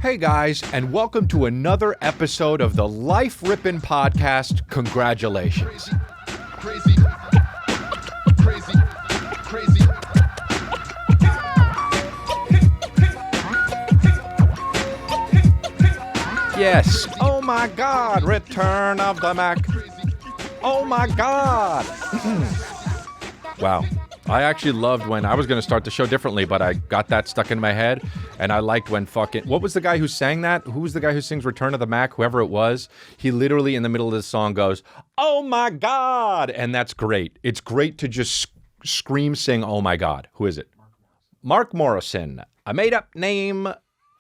Hey guys, and welcome to another episode of the Life Rippin' Podcast. Congratulations. Crazy. Yes. Oh my God. Return of the Mac. Oh my God. Wow. I actually loved when I was going to start the show differently, but I got that stuck in my head. And I liked when what was the guy who sang that? Who was the guy who sings Return of the Mac? Whoever it was. He literally in the middle of the song goes, oh my God. And that's great. It's great to just scream, sing, oh my God. Who is it? Mark Morrison. A made up name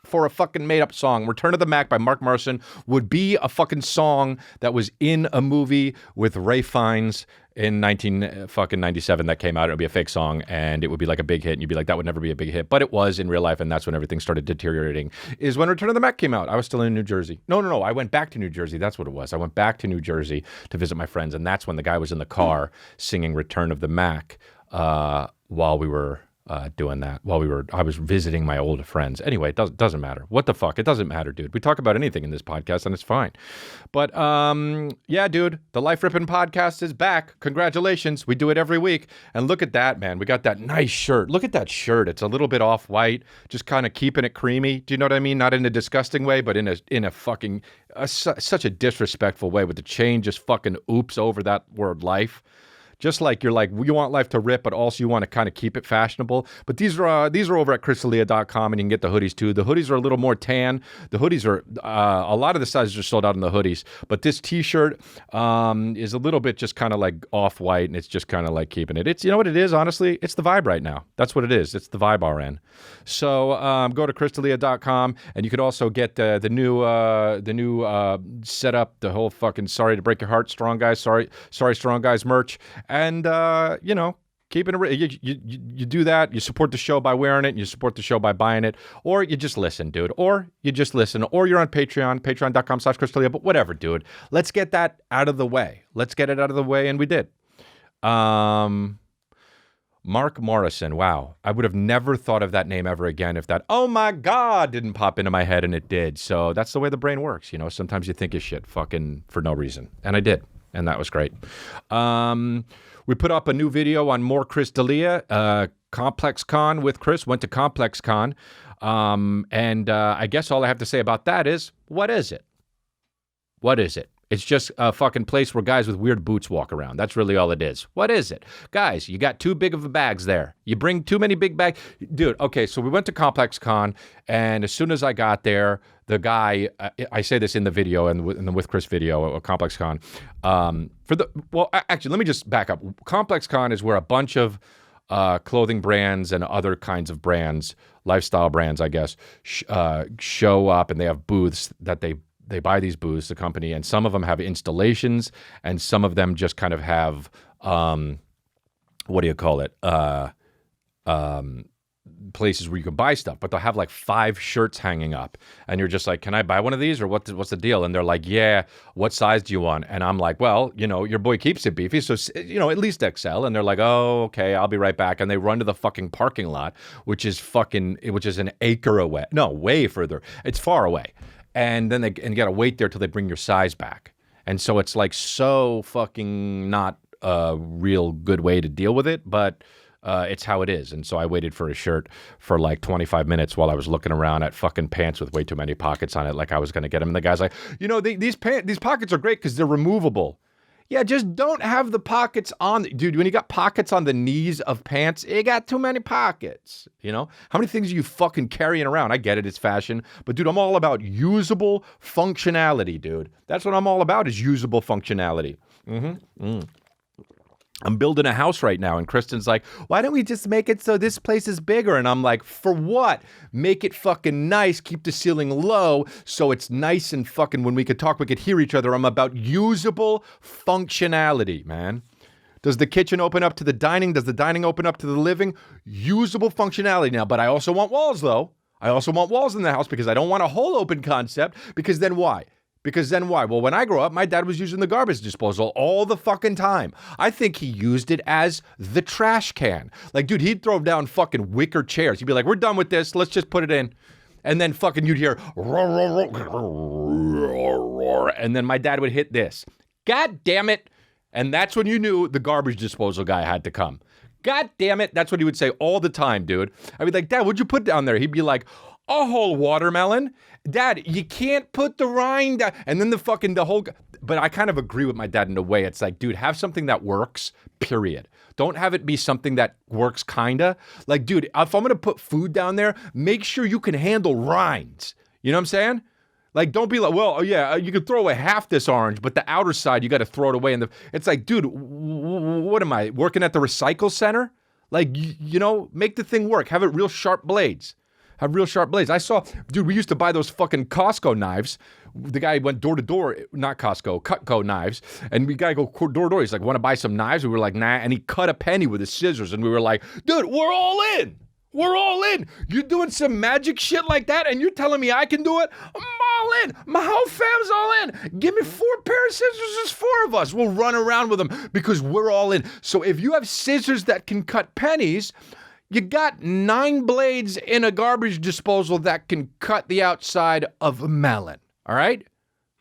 for a fucking made-up song. Return of the Mac by Mark Morrison would be a fucking song that was in a movie with Ray Fiennes in 1997 that came out. It would be a fake song, and it would be like a big hit, and you'd be like, that would never be a big hit. But it was in real life, and that's when everything started deteriorating, is when Return of the Mac came out. I was still in New Jersey. No. I went back to New Jersey. That's what it was. I went back to New Jersey to visit my friends, and that's when the guy was in the car singing Return of the Mac while we were doing that I was visiting my old friends. Anyway, it doesn't matter. What the fuck? It doesn't matter, dude. We talk about anything in this podcast and it's fine. But yeah, dude, the Life Rippin' Podcast is back. Congratulations. We do it every week. And look at that, man. We got that nice shirt. Look at that shirt. It's a little bit off-white, just kind of keeping it creamy. Do you know what I mean? Not in a disgusting way, but in a fucking such a disrespectful way with the chain just fucking oops over that word life. Just like you're like, you want life to rip, but also you want to kind of keep it fashionable. But these are over at crystalia.com, and you can get the hoodies too. The hoodies are a little more tan. The hoodies are, a lot of the sizes are sold out in the hoodies. But this t-shirt is a little bit just kind of like off-white, and it's just kind of like keeping it. It's, you know what it is, honestly? It's the vibe right now. That's what it is. It's the vibe RN. So go to crystalia.com, and you could also get the new setup, the whole fucking Sorry to Break Your Heart, Strong Guys, Sorry Strong Guys merch. And, you know, keeping it, you do that, you support the show by wearing it, and you support the show by buying it, or you just listen, dude, or you just listen, or you're on Patreon, patreon.com/Crystalia, but whatever, dude. Let's get that out of the way. Let's get it out of the way, and we did. Mark Morrison, wow. I would have never thought of that name ever again if that, oh my God, didn't pop into my head, and it did. So that's the way the brain works, you know? Sometimes you think of shit fucking for no reason, and I did. And that was great. We put up a new video on more Crystalia, Complex Con with Chris. Went to Complex Con. And I guess all I have to say about that is, what is it? What is it? It's just a fucking place where guys with weird boots walk around. That's really all it is. What is it? Guys, you got too big of bags there. You bring too many big bags. Dude, okay, so we went to Complex Con, and as soon as I got there, the guy, I say this in the video, in the With Chris video of Complex Con, actually, let me just back up. Complex Con is where a bunch of clothing brands and other kinds of brands, lifestyle brands, I guess, show up, and they have booths that they buy these booths, the company, and some of them have installations, and some of them just kind of have, what do you call it? Places where you can buy stuff, but they'll have like 5 shirts hanging up, and you're just like, can I buy one of these, or what's the deal? And they're like, yeah, what size do you want? And I'm like, well, you know, your boy keeps it beefy, so, you know, at least XL. And they're like, oh, okay, I'll be right back. And they run to the fucking parking lot, which is an acre away. No, way further. It's far away. And then you gotta wait there till they bring your size back. And so it's like so fucking not a real good way to deal with it, but it's how it is. And so I waited for a shirt for like 25 minutes while I was looking around at fucking pants with way too many pockets on it, like I was gonna get them. And the guy's like, you know, these pockets are great because they're removable. Yeah, just don't have the pockets on. Dude, when you got pockets on the knees of pants, you got too many pockets, you know? How many things are you fucking carrying around? I get it, it's fashion. But, dude, I'm all about usable functionality, dude. That's what I'm all about, is usable functionality. I'm building a house right now, and Kristen's like, why don't we just make it so this place is bigger? And I'm like, for what? Make it fucking nice, keep the ceiling low, so it's nice and fucking, when we could talk, we could hear each other. I'm about usable functionality, man. Does the kitchen open up to the dining? Does the dining open up to the living? Usable functionality now, but I also want walls, though. I also want walls in the house because I don't want a whole open concept, because then why? Well, when I grew up, my dad was using the garbage disposal all the fucking time. I think he used it as the trash can. Like, dude, he'd throw down fucking wicker chairs. He'd be like, we're done with this. Let's just put it in. And then fucking you'd hear roar, roar, roar, roar, roar, and then my dad would hit this. God damn it. And that's when you knew the garbage disposal guy had to come. God damn it. That's what he would say all the time, dude. I'd be like, Dad, what'd you put down there? He'd be like, a whole watermelon. Dad, you can't put the rind down. And then the whole, but I kind of agree with my dad in a way. It's like, dude, have something that works, period. Don't have it be something that works kinda. Like, dude, if I'm gonna put food down there, make sure you can handle rinds. You know what I'm saying? Like, don't be like, well, oh yeah, you can throw away half this orange, but the outer side, you got to throw it away. It's like, dude, what am I, working at the recycle center? Like, you know, make the thing work. Have it real sharp blades. Have real sharp blades. I saw, dude, we used to buy those fucking Costco knives. The guy went door to door, not Costco, Cutco knives. And we got to go door to door. He's like, want to buy some knives? We were like, nah. And he cut a penny with his scissors. And we were like, dude, we're all in. We're all in. You're doing some magic shit like that, and you're telling me I can do it? I'm all in. My whole fam's all in. Give me 4 pair of scissors. There's 4 of us. We'll run around with them because we're all in. So if you have scissors that can cut pennies, you got 9 blades in a garbage disposal that can cut the outside of a melon. All right?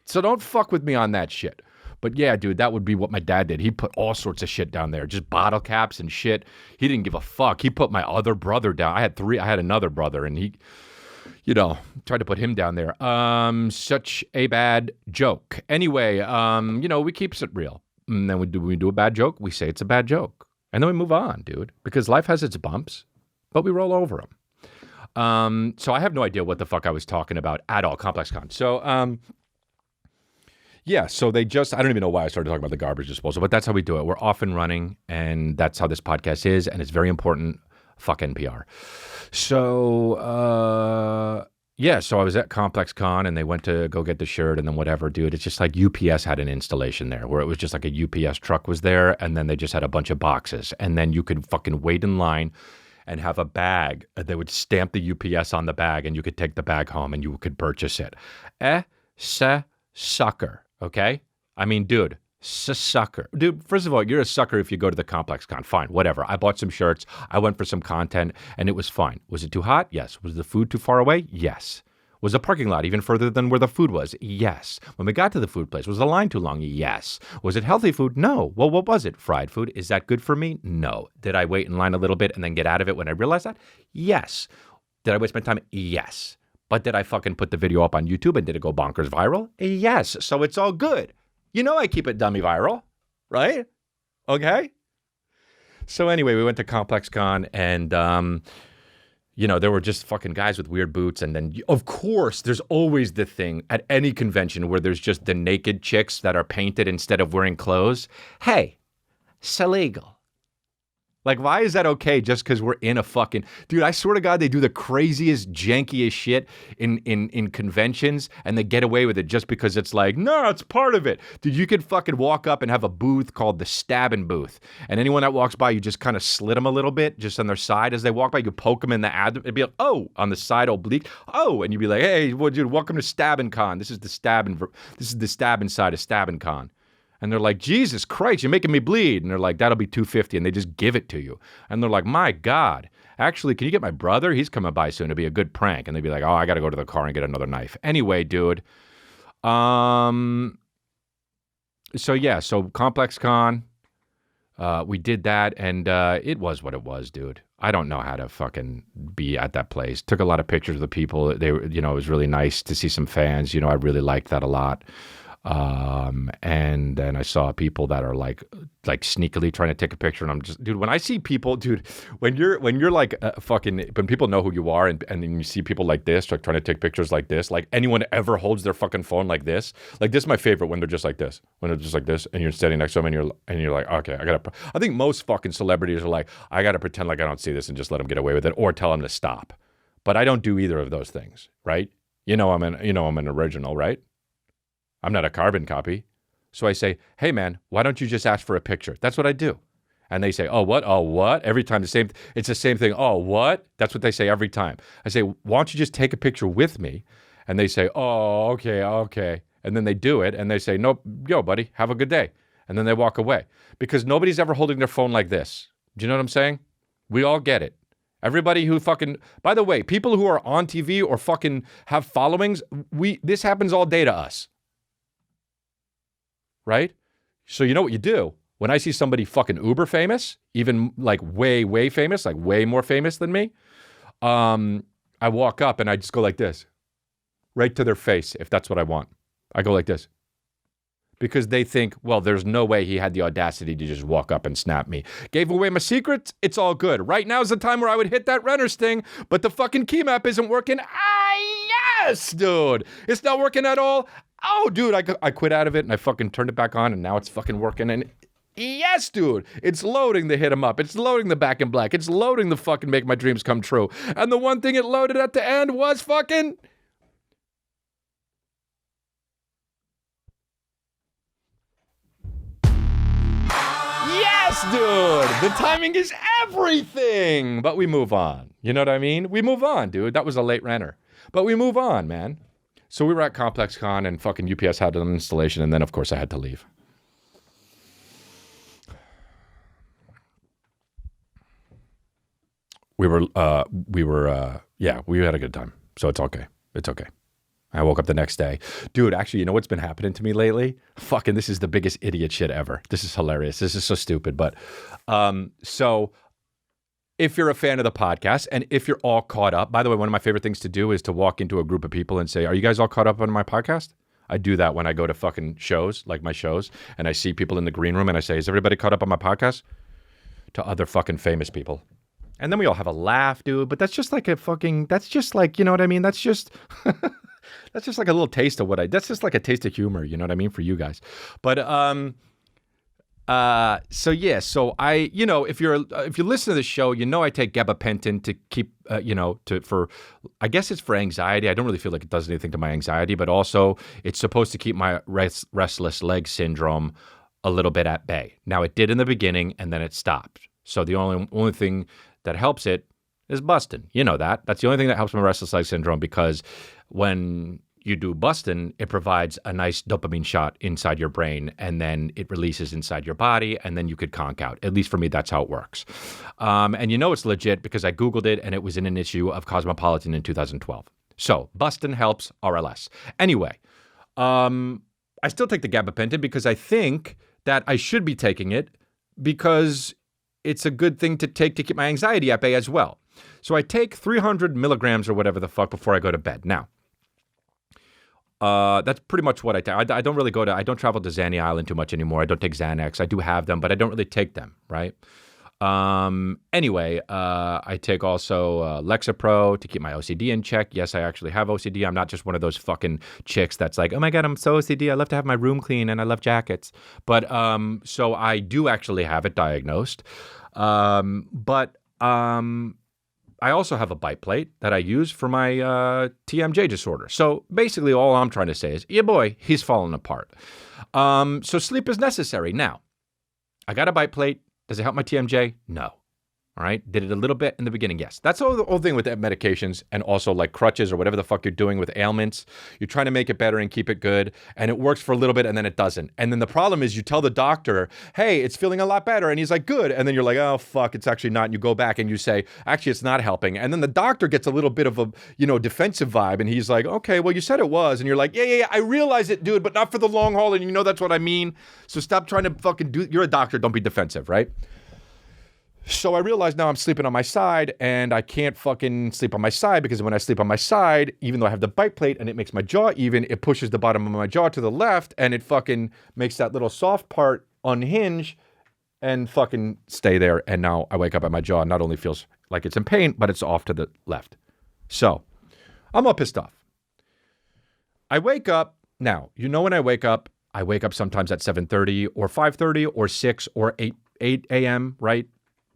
So don't fuck with me on that shit. But yeah, dude, that would be what my dad did. He put all sorts of shit down there, just bottle caps and shit. He didn't give a fuck. He put my other brother down. I had another brother, and he, you know, tried to put him down there. Such a bad joke. Anyway, you know, we keeps it real. And then we do a bad joke, we say it's a bad joke. And then we move on, dude, because life has its bumps, but we roll over them. So I have no idea what the fuck I was talking about at all, ComplexCon. So, yeah, so I don't even know why I started talking about the garbage disposal, but that's how we do it. We're off and running, and that's how this podcast is, and it's very important. Fuck NPR. So, yeah, so I was at ComplexCon, and they went to go get the shirt, and then whatever, dude. It's just like UPS had an installation there, where it was just like a UPS truck was there, and then they just had a bunch of boxes, and then you could fucking wait in line and have a bag. They would stamp the UPS on the bag, and you could take the bag home, and you could purchase it. Sucker. Okay? I mean, dude, sucker. Dude, first of all, you're a sucker if you go to the ComplexCon. Fine, whatever. I bought some shirts. I went for some content, and it was fine. Was it too hot? Yes. Was the food too far away? Yes. Was the parking lot even further than where the food was? Yes. When we got to the food place, was the line too long? Yes. Was it healthy food? No. Well, what was it? Fried food. Is that good for me? No. Did I wait in line a little bit and then get out of it when I realized that? Yes. Did I waste my time? Yes. But did I fucking put the video up on YouTube and did it go bonkers viral? Yes. So it's all good. You know I keep it dummy viral, right? Okay? So anyway, we went to ComplexCon and, you know, there were just fucking guys with weird boots. And then, of course, there's always the thing at any convention where there's just the naked chicks that are painted instead of wearing clothes. Hey, it's illegal. Like, why is that okay just because we're in a fucking... Dude, I swear to God, they do the craziest, jankiest shit in conventions, and they get away with it just because it's like, no, it's part of it. Dude, you could fucking walk up and have a booth called the stabbing booth, and anyone that walks by, you just kind of slit them a little bit, just on their side. As they walk by, you poke them in the ad. It'd be like, oh, on the side oblique. Oh, and you'd be like, hey, well, dude, welcome to Stabbing Con. This is the stabbing side of Stabbing Con. And they're like, Jesus Christ, you're making me bleed. And they're like, that'll be $250. And they just give it to you. And they're like, my God, actually, can you get my brother? He's coming by soon. It'll be a good prank. And they'd be like, oh, I got to go to the car and get another knife. Anyway, dude. So ComplexCon, we did that. And it was what it was, dude. I don't know how to fucking be at that place. Took a lot of pictures of the people. They were, you know, it was really nice to see some fans. You know, I really liked that a lot. And then I saw people that are like sneakily trying to take a picture, and I'm just, dude, when I see people, dude, when you're like fucking, when people know who you are, and then you see people like this, like trying to take pictures like this, like anyone ever holds their fucking phone like this is my favorite, when they're just like this, and you're standing next to them, and you're like, okay, I think most fucking celebrities are like, I gotta pretend like I don't see this and just let them get away with it, or tell them to stop. But I don't do either of those things, right? I'm an original, right? I'm not a carbon copy. So I say, hey man, why don't you just ask for a picture? That's what I do. And they say, oh, what? Oh, what? Every time it's the same thing. Oh, what? That's what they say every time. I say, why don't you just take a picture with me? And they say, oh, okay. And then they do it, and they say, nope, yo, buddy, have a good day. And then they walk away. Because nobody's ever holding their phone like this. Do you know what I'm saying? We all get it. Everybody who fucking, by the way, people who are on TV or fucking have followings, this happens all day to us. Right? So you know what you do? When I see somebody fucking uber famous, even like way, way famous, like way more famous than me, I walk up and I just go like this, right to their face, if that's what I want. I go like this. Because they think, well, there's no way he had the audacity to just walk up and snap me. Gave away my secrets? It's all good. Right now is the time where I would hit that Renner sting, but the fucking key map isn't working. Yes, dude. It's not working at all. Oh, dude, I quit out of it and I fucking turned it back on and now it's fucking working. And yes, dude, it's loading the hit 'em up. It's loading the Back in Black. It's loading the fucking Make My Dreams Come True. And the one thing it loaded at the end was fucking... Yes, dude! The timing is everything! But we move on. You know what I mean? We move on, dude. That was a late Renner. But we move on, man. So we were at ComplexCon and fucking UPS had an installation and then, of course, I had to leave. We had a good time. So it's okay. It's okay. I woke up the next day. Dude, actually, you know what's been happening to me lately? Fucking, this is the biggest idiot shit ever. This is hilarious. This is so stupid. But, so if you're a fan of the podcast and if you're all caught up, by the way, one of my favorite things to do is to walk into a group of people and say, are you guys all caught up on my podcast? I do that when I go to fucking shows, like my shows, and I see people in the green room and I say, is everybody caught up on my podcast? To other fucking famous people. And then we all have a laugh, dude. But that's just like that's just like, you know what I mean? That's just, that's just like a little taste of that's just like a taste of humor, you know what I mean? For you guys. But, so yeah, so I, you know, if you listen to the show, you know, I take gabapentin to keep, I guess it's for anxiety. I don't really feel like it does anything to my anxiety, but also it's supposed to keep my restless leg syndrome a little bit at bay. Now it did in the beginning and then it stopped. So the only thing that helps it is busting. You know that. That's the only thing that helps my restless leg syndrome because when you do busting, it provides a nice dopamine shot inside your brain and then it releases inside your body and then you could conk out. At least for me, that's how it works. And you know it's legit because I Googled it and it was in an issue of Cosmopolitan in 2012. So busting helps RLS. Anyway, I still take the gabapentin because I think that I should be taking it because it's a good thing to take to keep my anxiety at bay as well. So I take 300 milligrams or whatever the fuck before I go to bed. Now, that's pretty much what I take. I don't really I don't travel to Zany Island too much anymore. I don't take Xanax. I do have them, but I don't really take them, right? Anyway, I take also Lexapro to keep my OCD in check. Yes, I actually have OCD. I'm not just one of those fucking chicks that's like, oh my God, I'm so OCD. I love to have my room clean and I love jackets. But so I do actually have it diagnosed. But I also have a bite plate that I use for my TMJ disorder. So basically all I'm trying to say is, yeah, boy, he's falling apart. So sleep is necessary. Now, I got a bite plate. Does it help my TMJ? No. All right. Did it a little bit in the beginning? Yes. That's the whole thing with medications and also like crutches or whatever the fuck you're doing with ailments. You're trying to make it better and keep it good. And it works for a little bit and then it doesn't. And then the problem is you tell the doctor, hey, it's feeling a lot better. And he's like, good. And then you're like, oh, fuck, it's actually not. And you go back and you say, actually, it's not helping. And then the doctor gets a little bit of a, defensive vibe. And he's like, okay, well, you said it was. And you're like, yeah, I realize it, dude, but not for the long haul. And you know that's what I mean. So stop trying to fucking you're a doctor. Don't be defensive, right? So I realize now I'm sleeping on my side and I can't fucking sleep on my side because when I sleep on my side, even though I have the bite plate and it makes my jaw even, it pushes the bottom of my jaw to the left and it fucking makes that little soft part unhinge and fucking stay there. And now I wake up and my jaw not only feels like it's in pain, but it's off to the left. So I'm all pissed off. I wake up. Now, when I wake up sometimes at 7:30 or 5:30 or 6 or 8 a.m., right?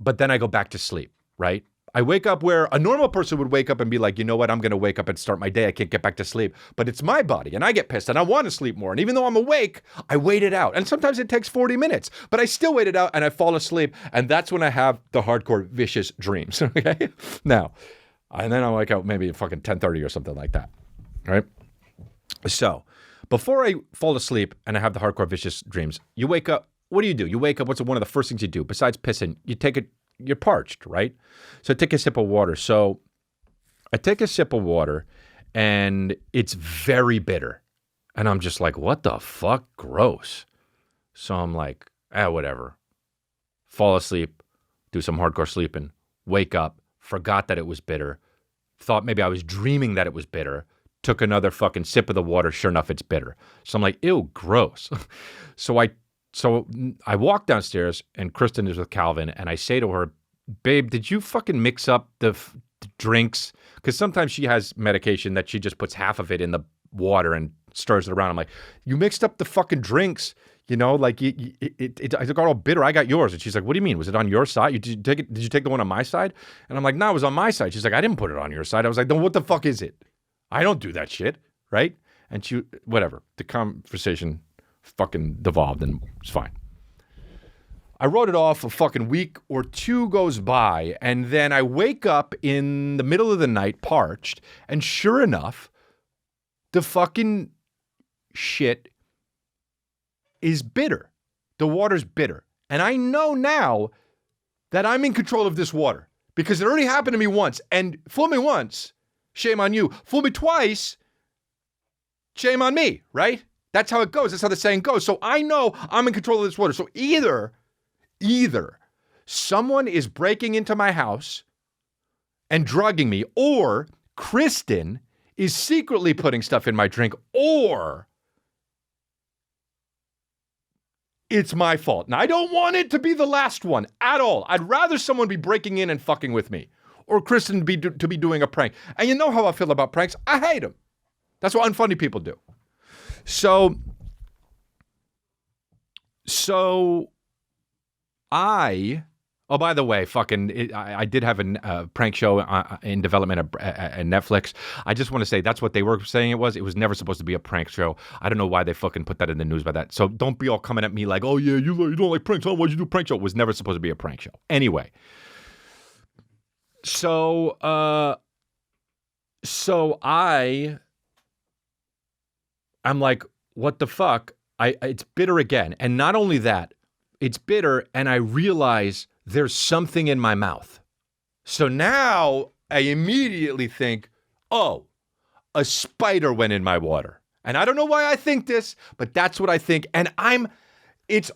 But then I go back to sleep, right? I wake up where a normal person would wake up and be like, you know what? I'm going to wake up and start my day. I can't get back to sleep. But it's my body and I get pissed and I want to sleep more. And even though I'm awake, I wait it out. And sometimes it takes 40 minutes, but I still wait it out and I fall asleep. And that's when I have the hardcore vicious dreams, okay? Now, and then I wake up maybe fucking 10:30 or something like that, right? So before I fall asleep and I have the hardcore vicious dreams, you wake up. What do? You wake up, what's one of the first things you do? Besides pissing, you take you're parched, right? So I take a sip of water. So I take a sip of water and it's very bitter. And I'm just like, what the fuck? Gross. So I'm like, whatever. Fall asleep, do some hardcore sleeping, wake up, forgot that it was bitter, thought maybe I was dreaming that it was bitter, took another fucking sip of the water, sure enough, it's bitter. So I'm like, ew, gross. So I walk downstairs and Kristen is with Calvin and I say to her, babe, did you fucking mix up the drinks? Because sometimes she has medication that she just puts half of it in the water and stirs it around. I'm like, you mixed up the fucking drinks. You know, like it got all bitter. I got yours. And she's like, what do you mean? Was it on your side? Did you take the one on my side? And I'm like, no, it was on my side. She's like, I didn't put it on your side. I was like, then what the fuck is it? I don't do that shit. Right? And whatever. The conversation fucking devolved and it's fine. I wrote it off. A fucking week or two goes by. And then I wake up in the middle of the night, parched. And sure enough, the fucking shit is bitter. The water's bitter. And I know now that I'm in control of this water because it already happened to me once. And fool me once, shame on you. Fool me twice, shame on me, right? That's how it goes. That's how the saying goes. So I know I'm in control of this water. So either someone is breaking into my house and drugging me, or Kristen is secretly putting stuff in my drink, or it's my fault. Now, I don't want it to be the last one at all. I'd rather someone be breaking in and fucking with me, or Kristen to be doing a prank. And you know how I feel about pranks. I hate them. That's what unfunny people do. So oh, by the way, I did have a prank show in development at Netflix. I just want to say that's what they were saying it was. It was never supposed to be a prank show. I don't know why they fucking put that in the news by that. So don't be all coming at me like, oh yeah, you don't like pranks. Oh, why'd you do a prank show? It was never supposed to be a prank show. Anyway. So I'm like, what the fuck? It's bitter again. And not only that, it's bitter and I realize there's something in my mouth. So now I immediately think, oh, a spider went in my water. And I don't know why I think this, but that's what I think. And it's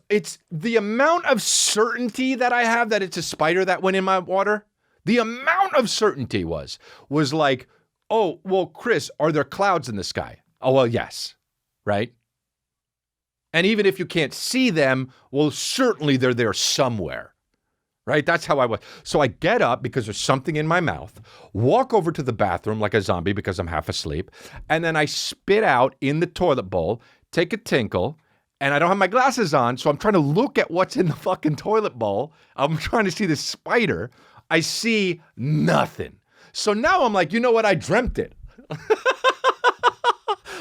the amount of certainty that I have that it's a spider that went in my water. The amount of certainty was like, oh, well, Chris, are there clouds in the sky? Oh, well, yes. Right? And even if you can't see them, well, certainly they're there somewhere, right? That's how I was. So I get up because there's something in my mouth, walk over to the bathroom like a zombie because I'm half asleep, and then I spit out in the toilet bowl, take a tinkle, and I don't have my glasses on, so I'm trying to look at what's in the fucking toilet bowl. I'm trying to see this spider. I see nothing. So now I'm like, you know what? I dreamt it.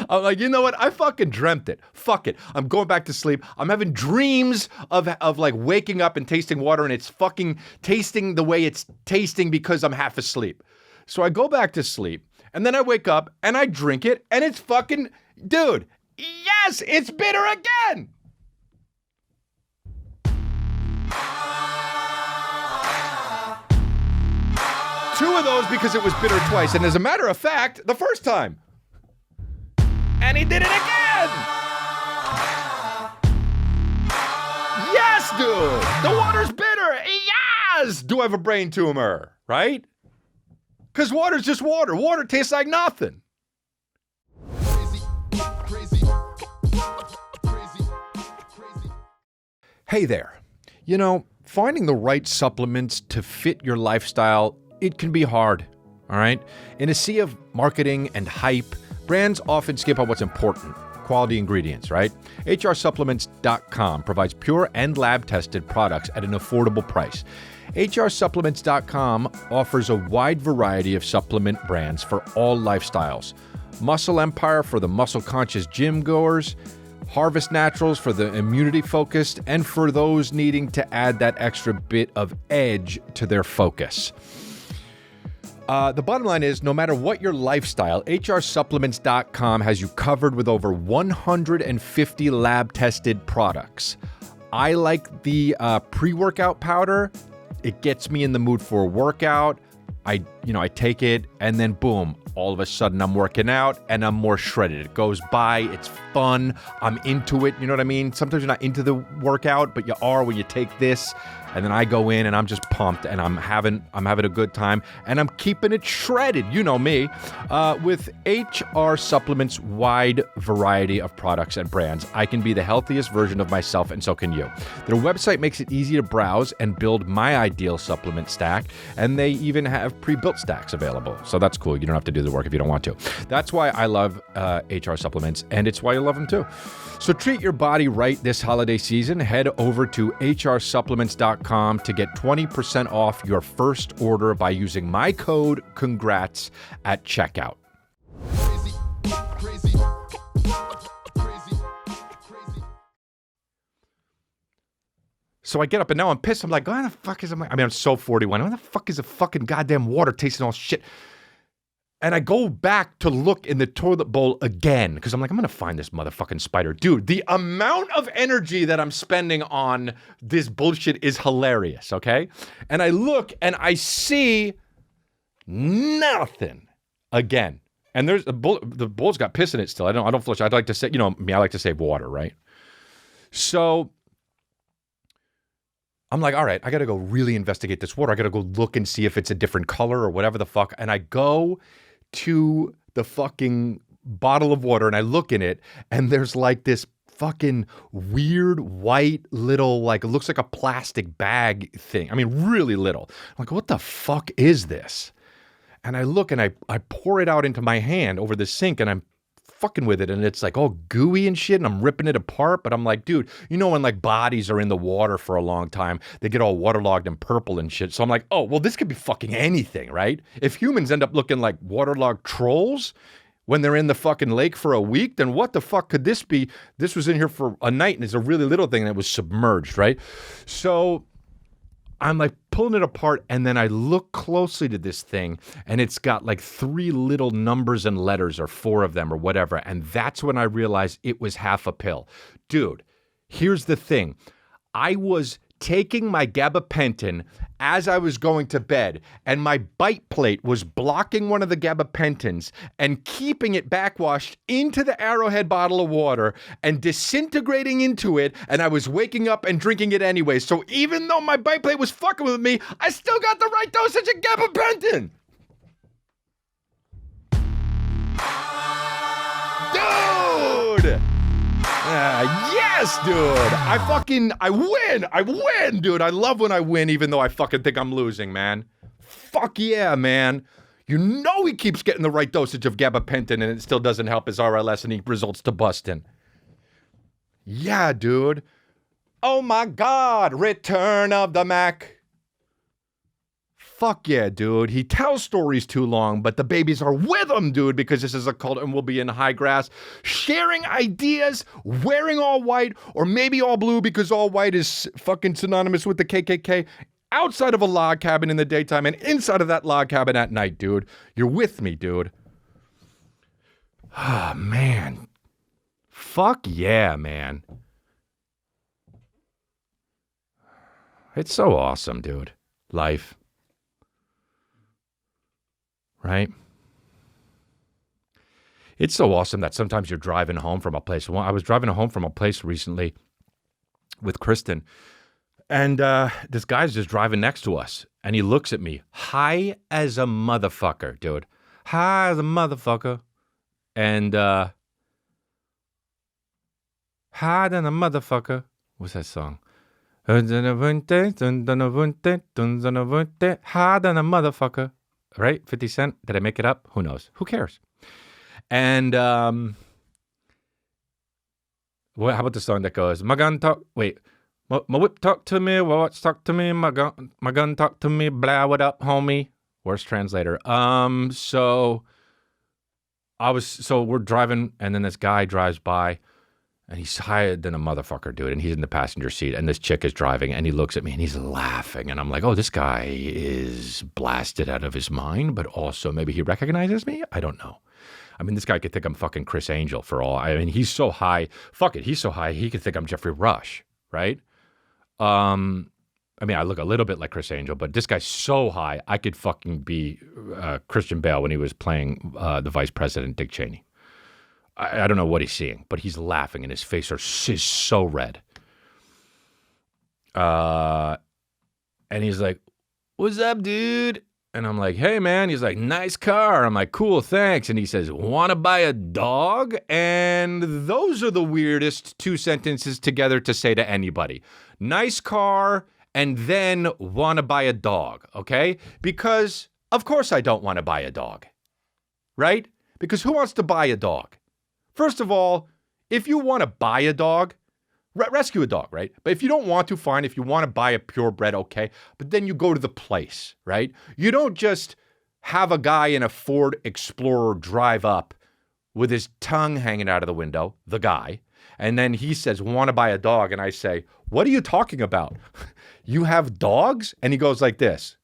I'm like, you know what? I fucking dreamt it. Fuck it. I'm going back to sleep. I'm having dreams of like waking up and tasting water and it's fucking tasting the way it's tasting because I'm half asleep. So I go back to sleep and then I wake up and I drink it and it's fucking, dude, yes, it's bitter again. Two of those because it was bitter twice. And as a matter of fact, the first time. And he did it again! Yes, dude! The water's bitter! Yes! Do I have a brain tumor? Right? Because water's just water. Water tastes like nothing. Hey there. You know, finding the right supplements to fit your lifestyle, it can be hard. All right? In a sea of marketing and hype, brands often skip on what's important, quality ingredients, right? HRSupplements.com provides pure and lab-tested products at an affordable price. HRSupplements.com offers a wide variety of supplement brands for all lifestyles. Muscle Empire for the muscle-conscious gym goers, Harvest Naturals for the immunity-focused, and for those needing to add that extra bit of edge to their focus. The bottom line is, no matter what your lifestyle, HRSupplements.com has you covered with over 150 lab-tested products. I like the pre-workout powder. It gets me in the mood for a workout. I take it, and then boom, all of a sudden I'm working out and I'm more shredded. It goes by, it's fun, I'm into it, you know what I mean? Sometimes you're not into the workout, but you are when you take this, and then I go in and I'm just pumped, and I'm having a good time, and I'm keeping it shredded, you know me. With HR Supplements' wide variety of products and brands, I can be the healthiest version of myself, and so can you. Their website makes it easy to browse and build my ideal supplement stack, and they even have pre-built stacks available. So that's cool. You don't have to do the work if you don't want to. That's why I love HR Supplements, and it's why you love them too. So treat your body right this holiday season. Head over to hrsupplements.com to get 20% off your first order by using my code CONGRATS at checkout. So I get up and now I'm pissed. I'm like, why the fuck is I'm so 41. Why the fuck is the fucking goddamn water tasting all shit? And I go back to look in the toilet bowl again because I'm like, I'm going to find this motherfucking spider. Dude, the amount of energy that I'm spending on this bullshit is hilarious, okay? And I look and I see nothing again. And there's the bowl's got piss in it still. I don't flush. I'd like to say, I like to save water, right? So I'm like, all right, I got to go really investigate this water. I got to go look and see if it's a different color or whatever the fuck. And I go to the fucking bottle of water and I look in it and there's like this fucking weird white little, like, it looks like a plastic bag thing. I mean, really little. I'm like, what the fuck is this? And I look and I pour it out into my hand over the sink and I'm fucking with it and it's like all gooey and shit and I'm ripping it apart, but I'm like, dude, when like bodies are in the water for a long time, they get all waterlogged and purple and shit. So I'm like, oh, well, this could be fucking anything, right? If humans end up looking like waterlogged trolls when they're in the fucking lake for a week, then what the fuck could this be? This was in here for a night and it's a really little thing and it was submerged, right? So I'm like pulling it apart and then I look closely to this thing and it's got like 3 little numbers and letters or 4 of them or whatever. And that's when I realized it was half a pill. Dude, here's the thing. I was taking my gabapentin as I was going to bed and my bite plate was blocking one of the gabapentins and keeping it backwashed into the Arrowhead bottle of water and disintegrating into it, and I was waking up and drinking it anyway. So even though my bite plate was fucking with me, I still got the right dosage of gabapentin. Dude! Yes, dude. I win, dude. I love when I win, even though I fucking think I'm losing, man. Fuck yeah, man. He keeps getting the right dosage of gabapentin and it still doesn't help his RLS and he results to busting. Yeah, dude. Oh my God. Return of the Mac. Fuck yeah, dude. He tells stories too long, but the babies are with him, dude, because this is a cult and we'll be in high grass, sharing ideas, wearing all white, or maybe all blue because all white is fucking synonymous with the KKK, outside of a log cabin in the daytime and inside of that log cabin at night, dude. You're with me, dude. Ah, man. Fuck yeah, man. It's so awesome, dude. Life. Right? It's so awesome that sometimes you're driving home from a place. Well, I was driving home from a place recently with Kristen, and this guy's just driving next to us, and he looks at me, high as a motherfucker, dude. High as a motherfucker. And high than a motherfucker. What's that song? High than a motherfucker. Right? 50 Cent? Did I make it up? Who knows? Who cares? And how about the song that goes, my gun talk, wait, my whip talk to me, watch talk to me, my gun talk to me, blah, what up, homie? Worst translator. So we're driving and then this guy drives by and he's higher than a motherfucker, dude. And he's in the passenger seat and this chick is driving and he looks at me and he's laughing. And I'm like, oh, this guy is blasted out of his mind, but also maybe he recognizes me. I don't know. I mean, this guy could think I'm fucking Chris Angel for all. I mean, he's so high. Fuck it. He's so high. He could think I'm Jeffrey Rush. Right. I mean, I look a little bit like Chris Angel, but this guy's so high, I could fucking be Christian Bale when he was playing the vice president, Dick Cheney. I don't know what he's seeing, but he's laughing and his face is so red. And he's like, "What's up, dude?" And I'm like, "Hey, man." He's like, "Nice car." I'm like, "Cool, thanks." And he says, "Want to buy a dog?" And those are the weirdest two sentences together to say to anybody. Nice car, and then want to buy a dog, okay? Because, of course, I don't want to buy a dog, right? Because who wants to buy a dog? First of all, if you want to buy a dog, rescue a dog, right? But if you don't want to, fine. If you want to buy a purebred, okay. But then you go to the place, right? You don't just have a guy in a Ford Explorer drive up with his tongue hanging out of the window, the guy, and then he says, "Want to buy a dog?" And I say, "What are you talking about? You have dogs?" And he goes like this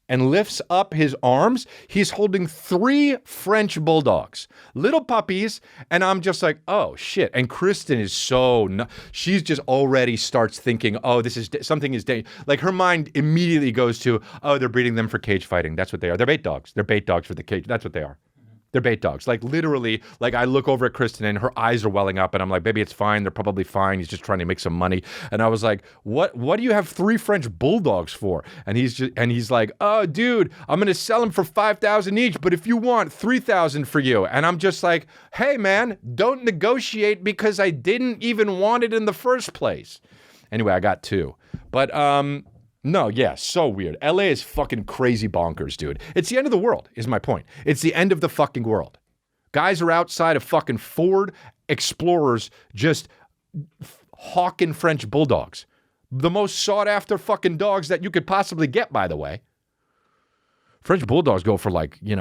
and lifts up his arms. He's holding 3 French bulldogs, little puppies. And I'm just like, oh shit. And Kristen is she's just already starts thinking, oh, this is something is like her mind immediately goes to, oh, they're breeding them for cage fighting. That's what they are. They're bait dogs. They're bait dogs for the cage. That's what they are. They're bait dogs. Like literally, like I look over at Kristen and her eyes are welling up and I'm like, "Baby, it's fine. They're probably fine. He's just trying to make some money." And I was like, what do you have 3 French bulldogs for? And he's like, "Oh, dude, I'm going to sell them for $5,000 each, but if you want, $3,000 for you." And I'm just like, "Hey man, don't negotiate because I didn't even want it in the first place." Anyway, I got 2. But no, yeah, so weird. LA is fucking crazy bonkers, dude. It's the end of the world, is my point. It's the end of the fucking world. Guys are outside of fucking Ford Explorers just hawking French bulldogs. The most sought after fucking dogs that you could possibly get, by the way. French bulldogs go for like, you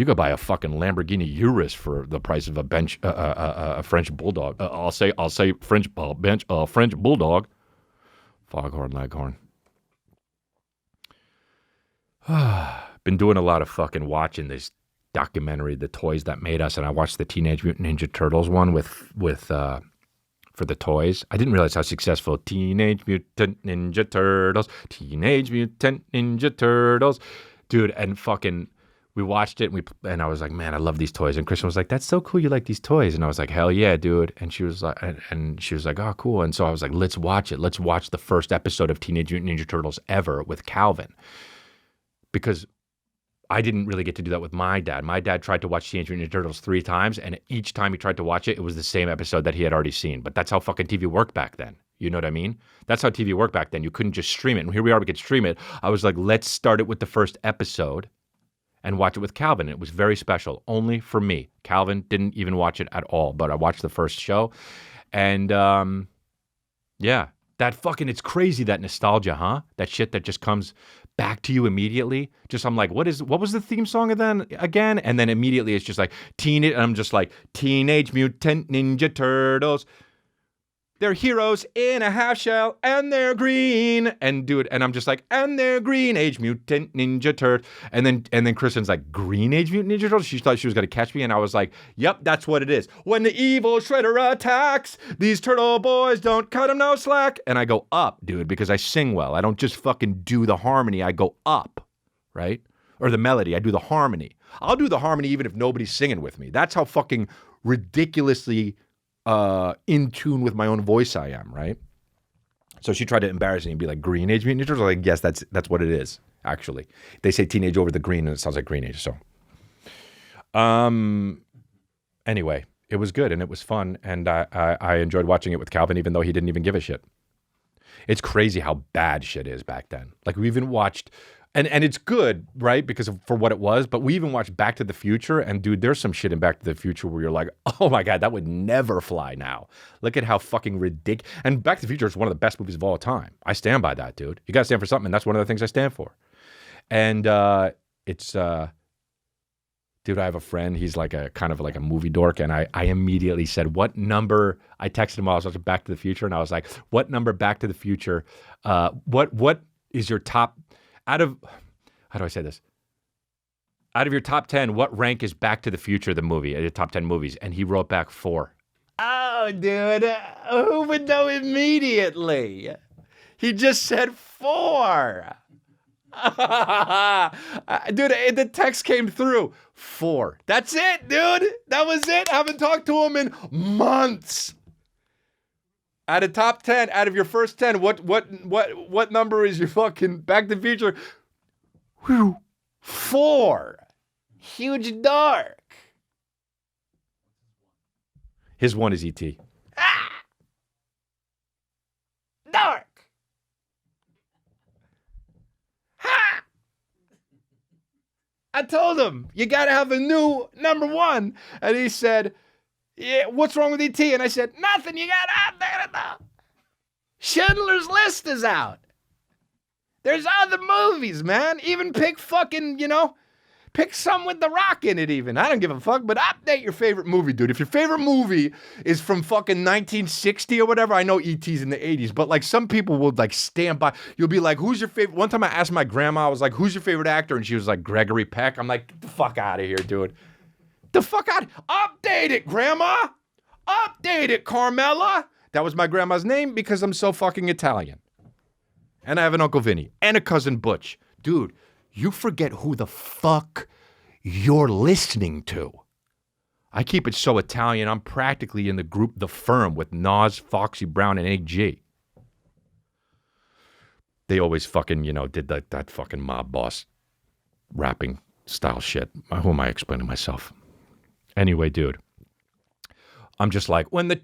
could buy a fucking Lamborghini Urus for the price of a French bulldog. I'll say French French bulldog. Foghorn Leghorn. Been doing a lot of fucking watching this documentary, The Toys That Made Us, and I watched the Teenage Mutant Ninja Turtles one with for the toys. I didn't realize how successful Teenage Mutant Ninja Turtles, dude, and fucking. We watched it and I was like, "Man, I love these toys." And Kristen was like, "That's so cool. You like these toys?" And I was like, "Hell yeah, dude." And she was like, "Oh, cool." And so I was like, "Let's watch it. Let's watch the first episode of Teenage Mutant Ninja Turtles ever with Calvin." Because I didn't really get to do that with my dad. My dad tried to watch Teenage Mutant Ninja Turtles 3 times, and each time he tried to watch it, it was the same episode that he had already seen. But that's how fucking TV worked back then. You know what I mean? That's how TV worked back then. You couldn't just stream it. And here we are, we could stream it. I was like, let's start it with the first episode and watch it with Calvin. It was very special, only for me. Calvin didn't even watch it at all, but I watched the first show. And yeah, that fucking, it's crazy, that nostalgia, huh? That shit that just comes back to you immediately. Just, I'm like, what was the theme song again? And then immediately it's just like, and I'm just like, Teenage Mutant Ninja Turtles. They're heroes in a half shell, and they're green. And dude, and I'm just like, and they're green age mutant ninja turd. And then Kristen's like, green age mutant ninja turtles? She thought she was gonna catch me, and I was like, yep, that's what it is. When the evil shredder attacks, these turtle boys don't cut him no slack. And I go up, dude, because I sing well. I don't just fucking do the harmony, I go up, right? Or the melody, I do the harmony. I'll do the harmony even if nobody's singing with me. That's how fucking ridiculously in tune with my own voice I am, right? So she tried to embarrass me and be like, green age mutant ninja turtles? Like, yes, that's what it is, actually. They say teenage over the green and it sounds like green age, so. Anyway, it was good and it was fun, and I enjoyed watching it with Calvin, even though he didn't even give a shit. It's crazy how bad shit is back then. Like, we even watched, and it's good, right? Because for what it was, but we even watched Back to the Future, and dude, there's some shit in Back to the Future where you're like, oh my God, that would never fly now. Look at how fucking ridiculous. And Back to the Future is one of the best movies of all time. I stand by that, dude. You gotta stand for something, and that's one of the things I stand for. And it's, dude, I have a friend, he's like a kind of like a movie dork, and I immediately said, what number, I texted him while I was watching Back to the Future, and I was like, what number Back to the Future, what is your top, out of, how do I say this? Out of your top 10, what rank is Back to the Future, the movie, your top 10 movies? And he wrote back 4. Oh, dude, who would know immediately? He just said 4. Dude, the text came through. 4. That's it, dude. That was it. I haven't talked to him in months. Out of top 10, out of your first 10, what number is your fucking Back to the Future? Whew. 4. Huge dark. His 1 is E.T. Dark. Ha! I told him, you got to have a new number 1. And he said, yeah, what's wrong with E.T.? And I said, nothing, you got to. Schindler's List is out. There's other movies, man. Even pick fucking, pick some with The Rock in it even. I don't give a fuck, but update your favorite movie, dude. If your favorite movie is from fucking 1960 or whatever, I know E.T.'s in the 80s, but like some people will like stand by. You'll be like, who's your favorite? One time I asked my grandma, I was like, who's your favorite actor? And she was like, Gregory Peck. I'm like, get the fuck out of here, dude. The fuck out. Update it, grandma. Update it, Carmela. That was my grandma's name because I'm so fucking Italian. And I have an Uncle Vinny and a cousin Butch. Dude, you forget who the fuck you're listening to. I keep it so Italian, I'm practically in the group The Firm with Nas, Foxy Brown, and A.G. They always fucking, did that fucking mob boss rapping style shit. Who am I explaining myself? Anyway, dude, I'm just like, when the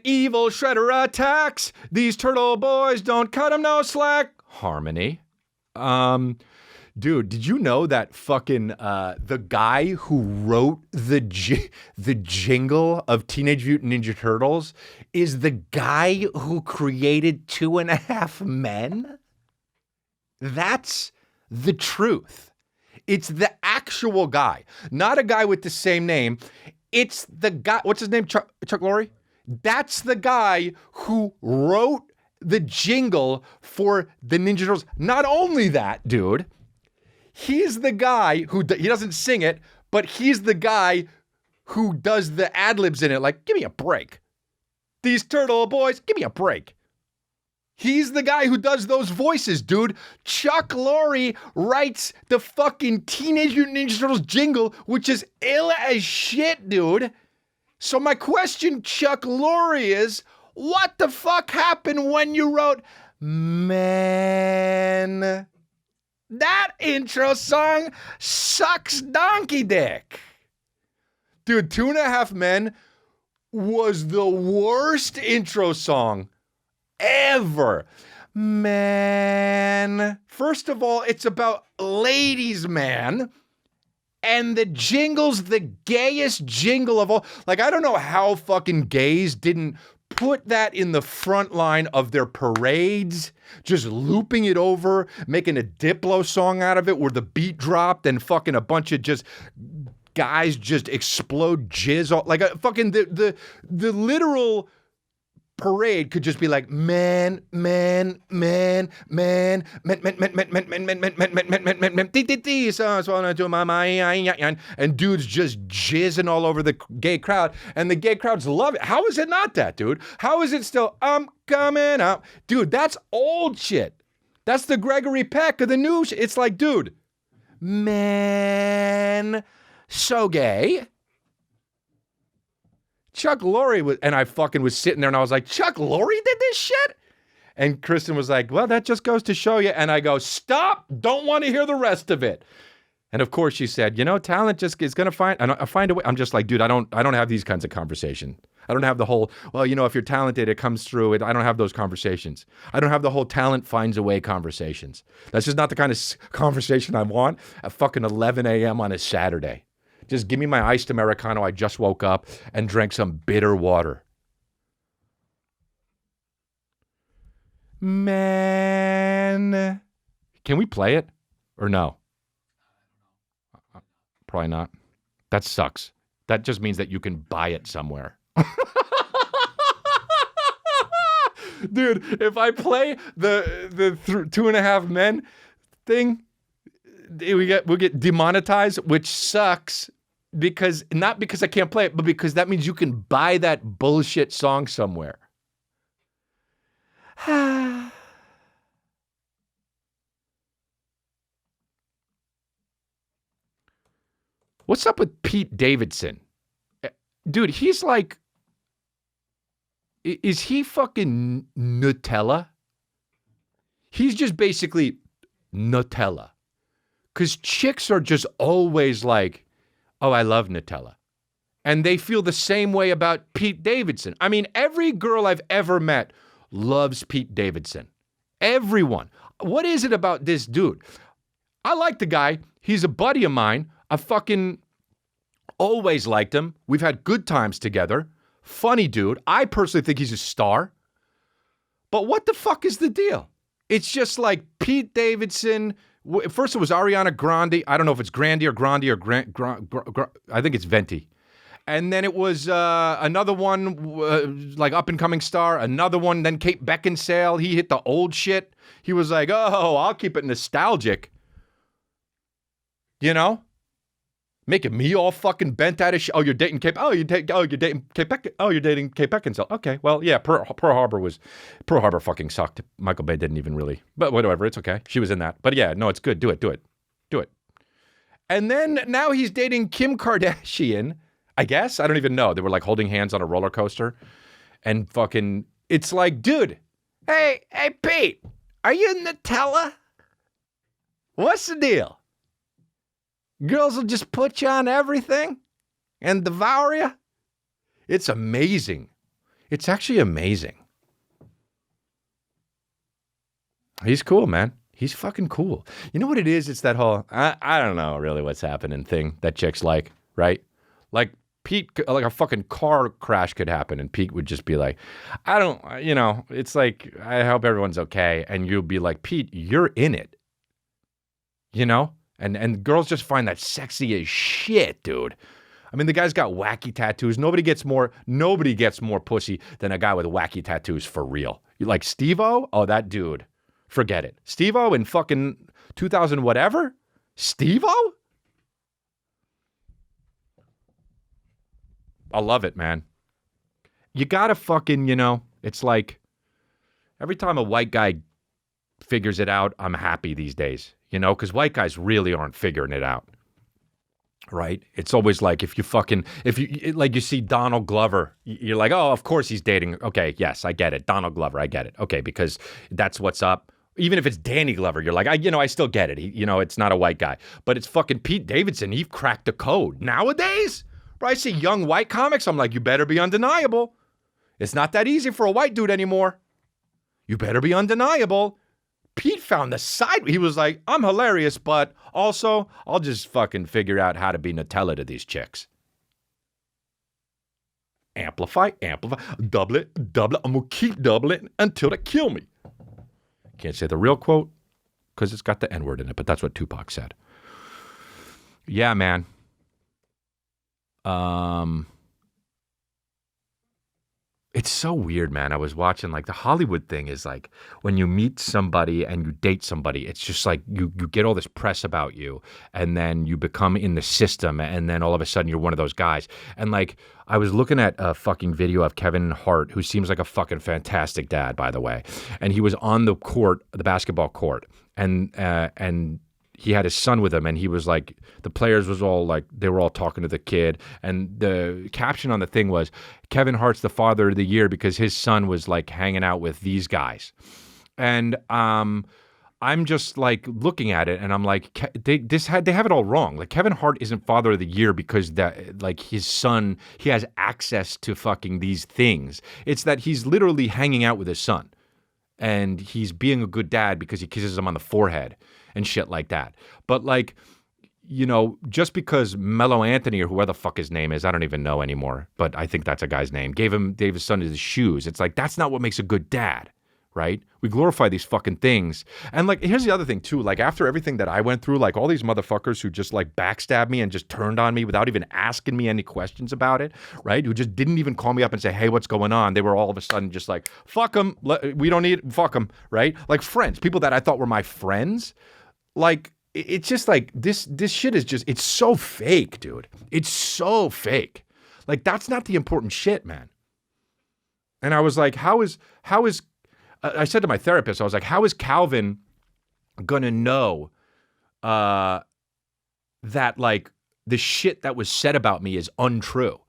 evil shredder attacks, these turtle boys don't cut him no slack. Harmony. Dude, did you know that fucking the guy who wrote the jingle of Teenage Mutant Ninja Turtles is the guy who created 2.5 Men? That's the truth. It's the actual guy, not a guy with the same name. It's the guy, what's his name, Chuck Lorre? That's the guy who wrote the jingle for the Ninja Turtles. Not only that, dude, he's the guy who, he doesn't sing it, but he's the guy who does the ad-libs in it. Like, give me a break. These turtle boys, give me a break. He's the guy who does those voices, dude. Chuck Lorre writes the fucking Teenage Mutant Ninja Turtles jingle, which is ill as shit, dude. So my question, Chuck Lorre, is, what the fuck happened when you wrote, man, that intro song sucks donkey dick. Dude, 2.5 Men was the worst intro song ever. Man. First of all, it's about ladies, man. And the jingle's the gayest jingle of all. Like, I don't know how fucking gays didn't put that in the front line of their parades, just looping it over, making a Diplo song out of it where the beat dropped and fucking a bunch of just guys just explode jizz all, like a fucking the literal parade could just be like man, so to my mind, and dudes just jizzing all over the gay crowd, and the gay crowds love it. How is it not that, dude? How is it still, I'm coming up? Dude, that's old shit. That's the Gregory Peck of the new shit. It's like, dude, man, so gay. Chuck Lorre was, and I fucking was sitting there and I was like, Chuck Lorre did this shit? And Kristen was like, well, that just goes to show you. And I go, stop, don't want to hear the rest of it. And of course she said, talent just is going to find a way. I'm just like, dude, I don't have these kinds of conversations. I don't have the whole, well, if you're talented, it comes through. I don't have those conversations. I don't have the whole talent finds a way conversations. That's just not the kind of conversation I want at fucking 11 a.m. on a Saturday. Just give me my iced Americano. I just woke up and drank some bitter water. Man. Can we play it or no? Probably not. That sucks. That just means that you can buy it somewhere. Dude, if I play the 2.5 Men thing, we'll get demonetized, which sucks because not because I can't play it, but because that means you can buy that bullshit song somewhere. What's up with Pete Davidson? Dude, he's like, is he fucking Nutella? He's just basically Nutella. Because chicks are just always like, oh, I love Nutella. And they feel the same way about Pete Davidson. I mean, every girl I've ever met loves Pete Davidson. Everyone. What is it about this dude? I like the guy. He's a buddy of mine. I fucking always liked him. We've had good times together. Funny dude. I personally think he's a star. But what the fuck is the deal? It's just like Pete Davidson. First it was Ariana Grande. I don't know if it's Grande or Grande or I think it's Venti. And then it was another one, like up-and-coming star. Another one, then Kate Beckinsale. He hit the old shit. He was like, oh, I'll keep it nostalgic. You know? Making me all fucking bent out of shit. Oh, you're dating Kate. You're dating Kate Beckinsale. Okay, well, yeah, Pearl Harbor fucking sucked. Michael Bay didn't even really, but whatever, it's okay. She was in that. But yeah, no, it's good. Do it. And then now he's dating Kim Kardashian, I guess. I don't even know. They were like holding hands on a roller coaster. And fucking, it's like, dude, hey, Pete, are you Nutella? What's the deal? Girls will just put you on everything and devour you. It's amazing. It's actually amazing. He's cool, man. He's fucking cool. You know what it is? It's that whole, I don't know really what's happening thing that chicks like, right? Like Pete, like a fucking car crash could happen and Pete would just be like, I don't, it's like, I hope everyone's okay. And you'll be like, Pete, you're in it. You know? And girls just find that sexy as shit, dude. I mean, the guy's got wacky tattoos. Nobody gets more pussy than a guy with wacky tattoos for real. You like Steve-O? Oh, that dude. Forget it. Steve-O in fucking 2000 whatever? Steve-O? I love it, man. You gotta fucking, it's like every time a white guy figures it out, I'm happy these days. Because white guys really aren't figuring it out, right? It's always like if you see Donald Glover, you're like, oh, of course he's dating. Okay, yes, I get it. Donald Glover, I get it. Okay, because that's what's up. Even if it's Danny Glover, you're like, I still get it. It's not a white guy. But it's fucking Pete Davidson. He cracked the code. Nowadays, where I see young white comics, I'm like, you better be undeniable. It's not that easy for a white dude anymore. You better be undeniable. Pete found the side. He was like, I'm hilarious, but also I'll just fucking figure out how to be Nutella to these chicks. Amplify, double it. I'm going to keep doubling it until they kill me. Can't say the real quote because it's got the N-word in it, but that's what Tupac said. Yeah, man. It's so weird, man. I was watching, like, the Hollywood thing is like when you meet somebody and you date somebody, it's just like you get all this press about you and then you become in the system and then all of a sudden you're one of those guys. And like I was looking at a fucking video of Kevin Hart, who seems like a fucking fantastic dad, by the way. And he was on the court, the basketball court, and he had his son with him, and he was like, the players was all like, they were all talking to the kid, and the caption on the thing was, Kevin Hart's the father of the year because his son was like hanging out with these guys. And I'm just like looking at it, and I'm like, they have it all wrong. Like Kevin Hart isn't father of the year because that, like, his son, he has access to fucking these things. It's that he's literally hanging out with his son, and he's being a good dad because he kisses him on the forehead and shit like that. But like, just because Mello Anthony or whoever the fuck his name is, I don't even know anymore, but I think that's a guy's name, gave his son his shoes. It's like, that's not what makes a good dad, right? We glorify these fucking things. And like, here's the other thing too, like after everything that I went through, like all these motherfuckers who just like backstabbed me and just turned on me without even asking me any questions about it, right? Who just didn't even call me up and say, hey, what's going on? They were all of a sudden just like, fuck them. We don't need, fuck them, right? Like friends, people that I thought were my friends. Like, it's just like, this shit is just, it's so fake, dude. It's so fake. Like, that's not the important shit, man. And I was like, how is I said to my therapist, I was like, how is Calvin gonna know that like the shit that was said about me is untrue?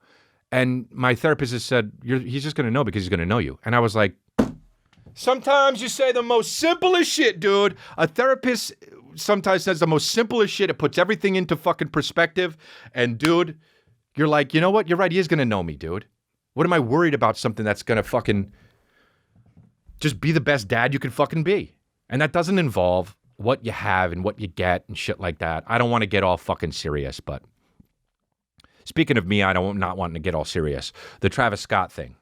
And my therapist has said, he's just gonna know because he's gonna know you. And I was like, sometimes you say the most simplest shit, dude. A therapist sometimes says the most simplest shit. It puts everything into fucking perspective. And dude, you're like, you know what? You're right. He is gonna know me, dude. What am I worried about? Something that's gonna fucking just be the best dad you can fucking be. And that doesn't involve what you have and what you get and shit like that. I don't want to get all fucking serious, but speaking of me, I don't not wanting to get all serious. The Travis Scott thing.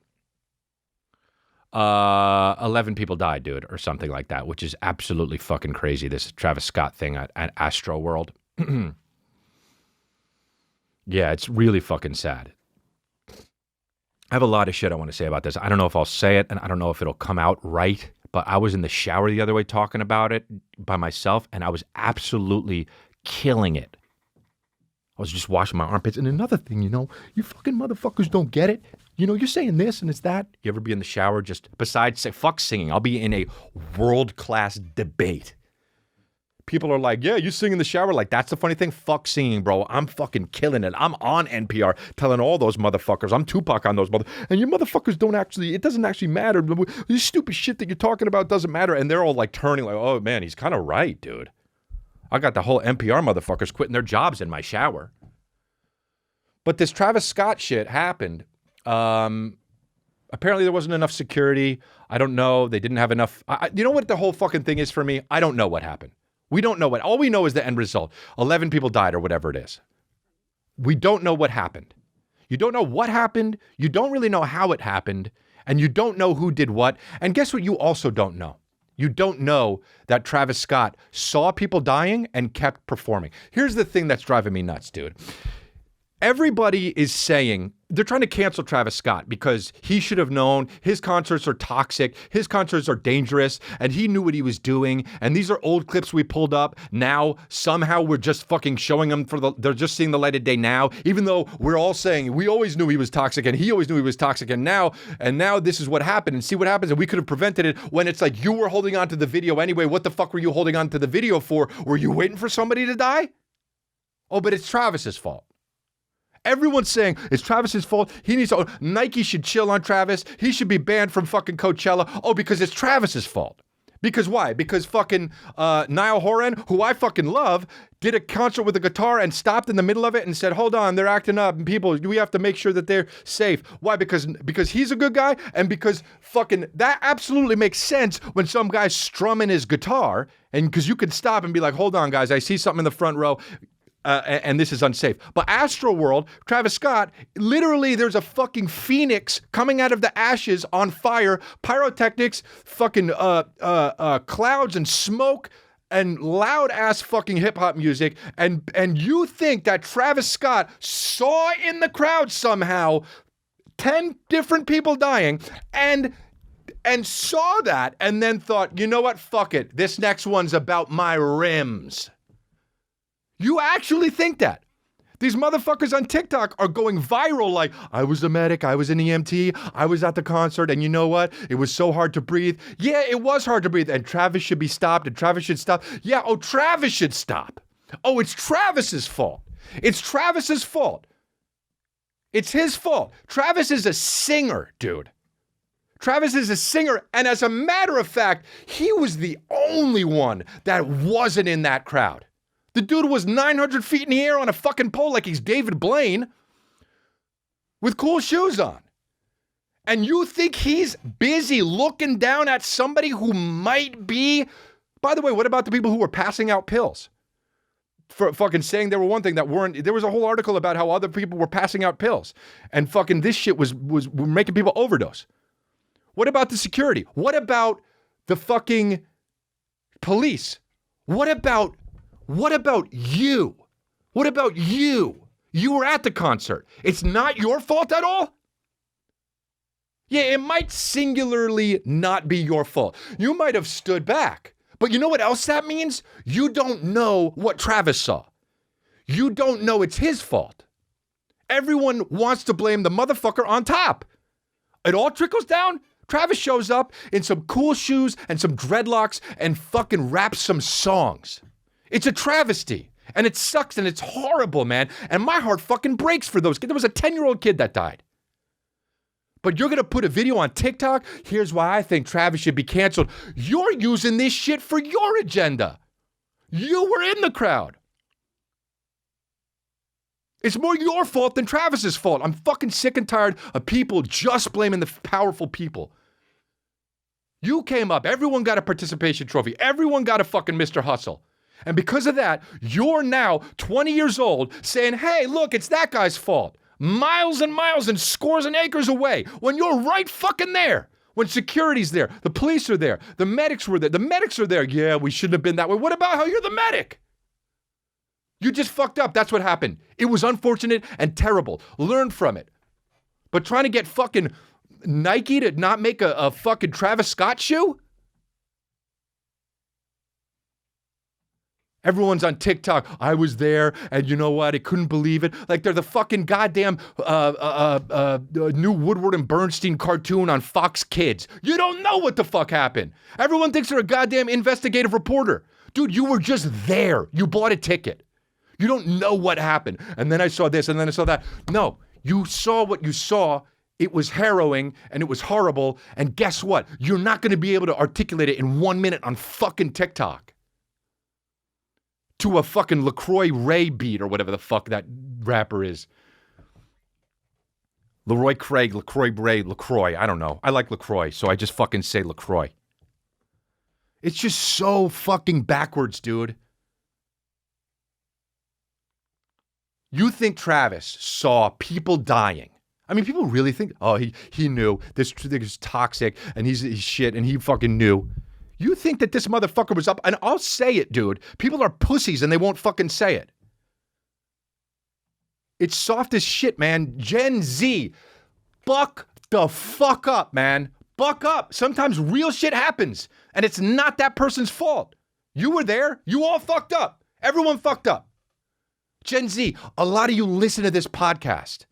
11 people died, dude, or something like that, which is absolutely fucking crazy. This Travis Scott thing at Astroworld. Yeah, it's really fucking sad. I have a lot of shit I want to say about this. I don't know if I'll say it, and I don't know if it'll come out right, but I was in the shower the other way talking about it by myself, and I was absolutely killing it. I was just washing my armpits. And another thing, you know, you fucking motherfuckers don't get it. You know, you're saying this and it's that. You ever be in the shower just, besides say, fuck singing, I'll be in a world-class debate. People are like, yeah, you sing in the shower. Like, that's the funny thing. Fuck singing, bro. I'm fucking killing it. I'm on NPR telling all those motherfuckers. I'm Tupac on those and you motherfuckers don't actually, it doesn't actually matter. This stupid shit that you're talking about doesn't matter. And they're all like turning like, oh man, he's kind of right, dude. I got the whole NPR motherfuckers quitting their jobs in my shower. But this Travis Scott shit happened. Apparently there wasn't enough security. I don't know. They didn't have enough. You know what the whole fucking thing is for me? I don't know what happened. We don't know what. All we know is the end result. 11 people died or whatever it is. We don't know what happened. You don't know what happened. You don't really know how it happened. And you don't know who did what. And guess what you also don't know? You don't know that Travis Scott saw people dying and kept performing. Here's the thing that's driving me nuts, dude. Everybody is saying they're trying to cancel Travis Scott because he should have known his concerts are toxic, his concerts are dangerous, and he knew what he was doing. And these are old clips we pulled up. Now, somehow we're just fucking showing them they're just seeing the light of day now, even though we're all saying we always knew he was toxic and he always knew he was toxic. And now this is what happened and see what happens. And we could have prevented it when it's like you were holding on to the video anyway. What the fuck were you holding on to the video for? Were you waiting for somebody to die? Oh, but it's Travis's fault. Everyone's saying it's Travis's fault. He needs to. Nike should chill on Travis. He should be banned from fucking Coachella. Oh, because it's Travis's fault. Because why? Because fucking Niall Horan, who I fucking love, did a concert with a guitar and stopped in the middle of it and said, hold on, they're acting up and people, we have to make sure that they're safe. Why? Because he's a good guy and because fucking that absolutely makes sense when some guy's strumming his guitar and because you can stop and be like, hold on guys, I see something in the front row. And this is unsafe. But Astroworld, Travis Scott, literally there's a fucking phoenix coming out of the ashes on fire, pyrotechnics, fucking clouds and smoke and loud ass fucking hip hop music. And you think that Travis Scott saw in the crowd somehow 10 different people dying and saw that and then thought, you know what? Fuck it. This next one's about my rims. You actually think that? These motherfuckers on TikTok are going viral like, I was a medic, I was an EMT, I was at the concert, and you know what? It was so hard to breathe. Yeah, it was hard to breathe, and Travis should be stopped, and Travis should stop. Yeah, oh, Travis should stop. Oh, it's Travis's fault. It's Travis's fault. It's his fault. Travis is a singer, dude. Travis is a singer, and as a matter of fact, he was the only one that wasn't in that crowd. The dude was 900 feet in the air on a fucking pole like he's David Blaine with cool shoes on. And you think he's busy looking down at somebody who might be... By the way, what about the people who were passing out pills? For fucking saying they were one thing that weren't... There was a whole article about how other people were passing out pills. And fucking this shit was making people overdose. What about the security? What about the fucking police? What about you? What about you? You were at the concert. It's not your fault at all? Yeah, it might singularly not be your fault. You might have stood back. But you know what else that means? You don't know what Travis saw. You don't know it's his fault. Everyone wants to blame the motherfucker on top. It all trickles down Travis shows up in some cool shoes and some dreadlocks and fucking raps some songs. It's a travesty. And it sucks and it's horrible, man. And my heart fucking breaks for those kids. There was a 10-year-old kid that died. But you're going to put a video on TikTok? Here's why I think Travis should be canceled. You're using this shit for your agenda. You were in the crowd. It's more your fault than Travis's fault. I'm fucking sick and tired of people just blaming the powerful people. You came up. Everyone got a participation trophy. Everyone got a fucking Mr. Hustle. And because of that, you're now 20 years old saying, hey, look, it's that guy's fault. Miles and miles and scores and acres away when you're right fucking there. When security's there, the police are there, the medics were there. The medics are there. Yeah, we shouldn't have been that way. What about how you're the medic? You just fucked up. That's what happened. It was unfortunate and terrible. Learn from it. But trying to get fucking Nike to not make a fucking Travis Scott shoe? Everyone's on TikTok. I was there, and you know what? I couldn't believe it. Like they're the fucking goddamn new Woodward and Bernstein cartoon on Fox Kids. You don't know what the fuck happened. Everyone thinks they're a goddamn investigative reporter. Dude, you were just there. You bought a ticket. You don't know what happened. And then I saw this, and then I saw that. No, you saw what you saw. It was harrowing, and it was horrible. And guess what? You're not going to be able to articulate it in 1 minute on fucking TikTok. To a fucking LaCroix Ray beat or whatever the fuck that rapper is. Leroy Craig, LaCroix Ray, LaCroix. I don't know. I like LaCroix, so I just fucking say LaCroix. It's just so fucking backwards, dude. You think Travis saw people dying. I mean, people really think, oh, he knew this thing is toxic and he's shit and he fucking knew. You think that this motherfucker was up, and I'll say it, dude. People are pussies and they won't fucking say it. It's soft as shit, man. Gen Z, buck the fuck up, man. Buck up. Sometimes real shit happens, and it's not that person's fault. You were there. You all fucked up. Everyone fucked up. Gen Z, a lot of you listen to this podcast.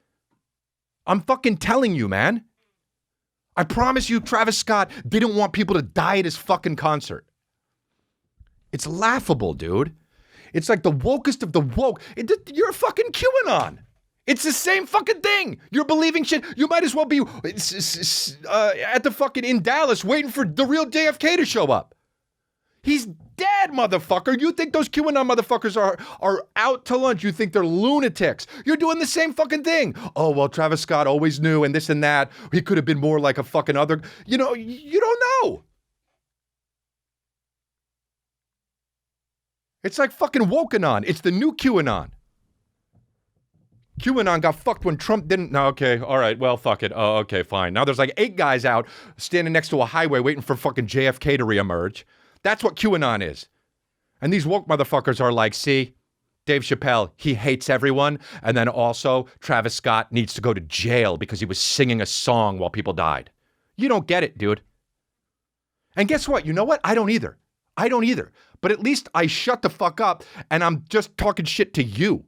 I'm fucking telling you, man. I promise you, Travis Scott didn't want people to die at his fucking concert. It's laughable, dude. It's like the wokest of the woke. You're a fucking QAnon. It's the same fucking thing. You're believing shit. You might as well be at the fucking in Dallas waiting for the real JFK to show up. He's dead, motherfucker. You think those QAnon motherfuckers are out to lunch. You think they're lunatics. You're doing the same fucking thing. Oh, well, Travis Scott always knew and this and that. He could have been more like a fucking other. You know, you don't know. It's like fucking Woke-Anon. It's the new QAnon. QAnon got fucked when Trump didn't. No, okay, all right, well, fuck it. Oh, okay, fine. Now there's like 8 guys out standing next to a highway waiting for fucking JFK to reemerge. That's what QAnon is. And these woke motherfuckers are like, see, Dave Chappelle, he hates everyone. And then also, Travis Scott needs to go to jail because he was singing a song while people died. You don't get it, dude. And guess what? You know what? I don't either. I don't either. But at least I shut the fuck up and I'm just talking shit to you.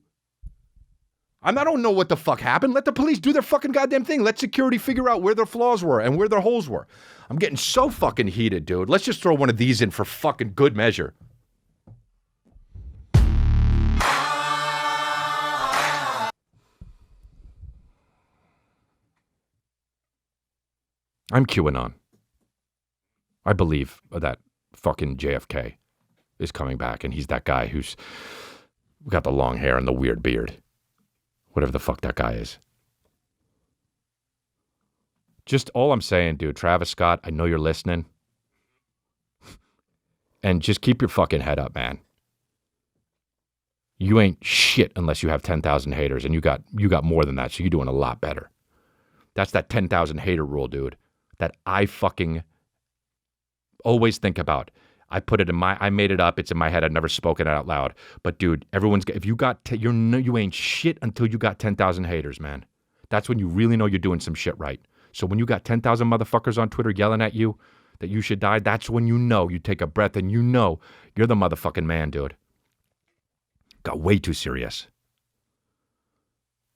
I don't know what the fuck happened. Let the police do their fucking goddamn thing. Let security figure out where their flaws were and where their holes were. I'm getting so fucking heated, dude. Let's just throw one of these in for fucking good measure. I'm QAnon. I believe that fucking JFK is coming back and he's that guy who's got the long hair and the weird beard. Whatever the fuck that guy is. Just all I'm saying, dude, Travis Scott, I know you're listening. And just keep your fucking head up, man. You ain't shit unless you have 10,000 haters, and you got more than that, so you're doing a lot better. That's that 10,000 hater rule, dude, that I fucking always think about. I made it up. It's in my head. I've never spoken it out loud. But dude, if you got, you ain't shit until you got 10,000 haters, man. That's when you really know you're doing some shit right. So when you got 10,000 motherfuckers on Twitter yelling at you that you should die, that's when you know, you take a breath and you know you're the motherfucking man, dude. Got way too serious.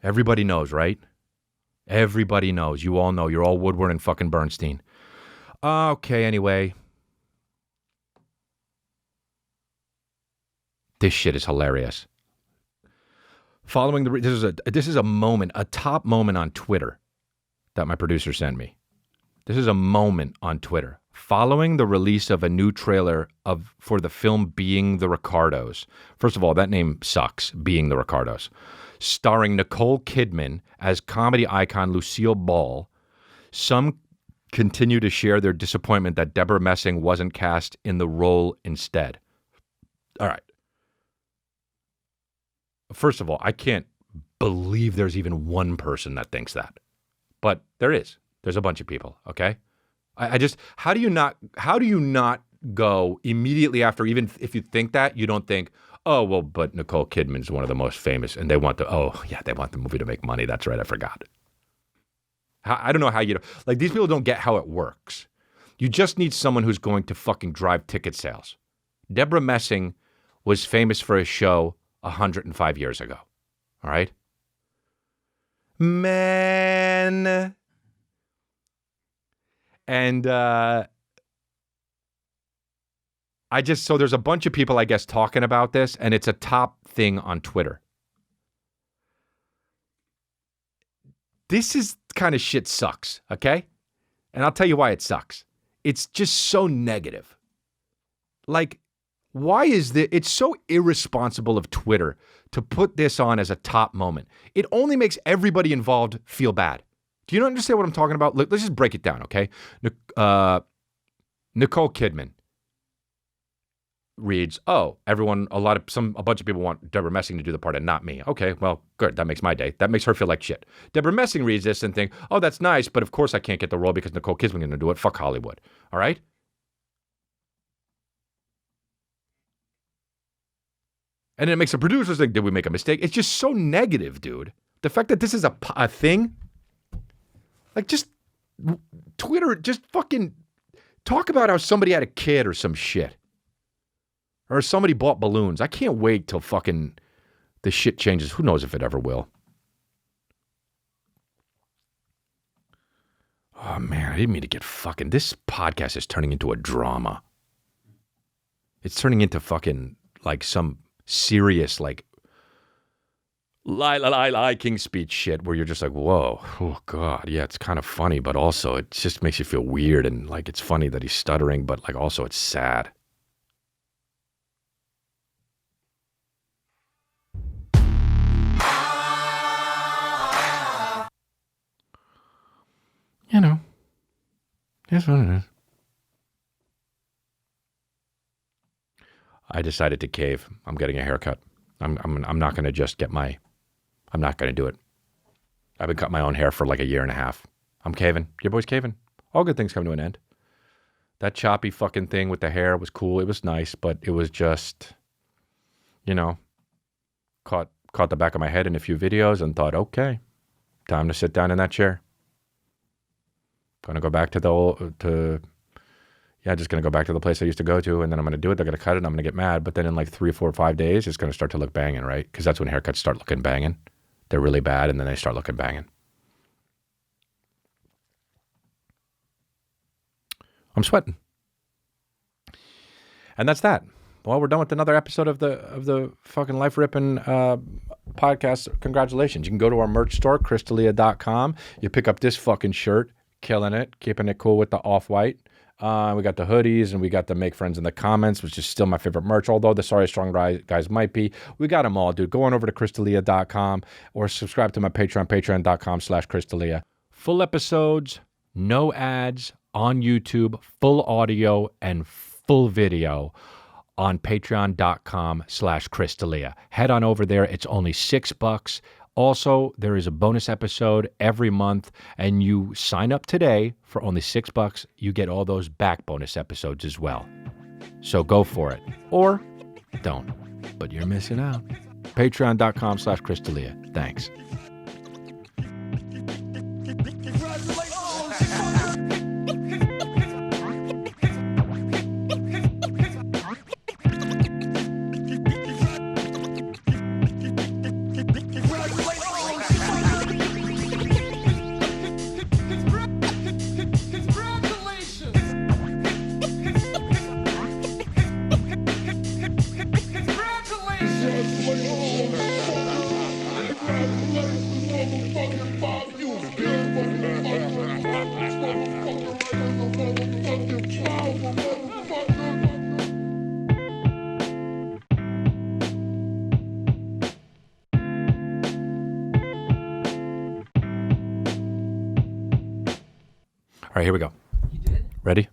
Everybody knows, right? Everybody knows. You all know. You're all Woodward and fucking Bernstein. Okay, anyway. This shit is hilarious. Following this is a moment, a top moment on Twitter that my producer sent me. This is a moment on Twitter. Following the release of a new trailer for the film Being the Ricardos. First of all, that name sucks, Being the Ricardos. Starring Nicole Kidman as comedy icon Lucille Ball, some continue to share their disappointment that Deborah Messing wasn't cast in the role instead. All right. First of all, I can't believe there's even one person that thinks that. But there is. There's a bunch of people, okay? I just, how do you not go immediately after, even if you think that, you don't think, oh, well, but Nicole Kidman's one of the most famous, and they want the movie to make money. That's right, I forgot. I don't know how like, these people don't get how it works. You just need someone who's going to fucking drive ticket sales. Deborah Messing was famous for a show 105 years ago. All right? Man. And so there's a bunch of people, I guess, talking about this, and it's a top thing on Twitter. This is kind of shit sucks, okay? And I'll tell you why it sucks. It's just so negative. Like, why is it's so irresponsible of Twitter to put this on as a top moment. It only makes everybody involved feel bad. Do you understand what I'm talking about? Look, let's just break it down, okay? Nicole Kidman reads, oh, a bunch of people want Deborah Messing to do the part and not me. Okay, well, good. That makes my day. That makes her feel like shit. Deborah Messing reads this and think, oh, that's nice, but of course I can't get the role because Nicole Kidman's going to do it. Fuck Hollywood. All right? And then it makes the producers think, did we make a mistake? It's just so negative, dude. The fact that this is a thing, like, just Twitter, just fucking talk about how somebody had a kid or some shit. Or somebody bought balloons. I can't wait till fucking the shit changes. Who knows if it ever will. Oh, man, I didn't mean to get fucking... This podcast is turning into a drama. It's turning into fucking, like, some serious, like, King speech shit where you're just like, whoa, oh, God, yeah, it's kind of funny, but also it just makes you feel weird, and, like, it's funny that he's stuttering, but, like, also it's sad. You know, here's what it is. I decided to cave. I'm getting a haircut. I'm not going to just get I'm not going to do it. I've been cutting my own hair for like a year and a half. I'm caving. Your boy's caving. All good things come to an end. That choppy fucking thing with the hair was cool. It was nice, but it was just, you know, caught the back of my head in a few videos and thought, okay, time to sit down in that chair. Gonna go back to just gonna go back to the place I used to go to, and then I'm gonna do it. They're gonna cut it, and I'm gonna get mad. But then in like 3, 4, 5 days, it's gonna start to look banging, right? Because that's when haircuts start looking banging. They're really bad, and then they start looking banging. I'm sweating, and that's that. Well, we're done with another episode of the fucking Life Rippin' podcast. Congratulations! You can go to our merch store, Crystalia.com. You pick up this fucking shirt. Killing it, keeping it cool with the off-white. We got the hoodies, and we got the Make Friends in the Comments, which is still my favorite merch, although the Sorry Strong guys might be. We got them all, dude. Go on over to Crystalia.com or subscribe to my Patreon, patreon.com/Crystalia. Full episodes, no ads on YouTube, full audio and full video on patreon.com/Crystalia. Head on over there. It's only $6. Also, there is a bonus episode every month, and you sign up today for only $6. You get all those back bonus episodes as well. So go for it. Or don't. But you're missing out. Patreon.com/Crystalia. Thanks. Congratulations! right, here we go. Ready?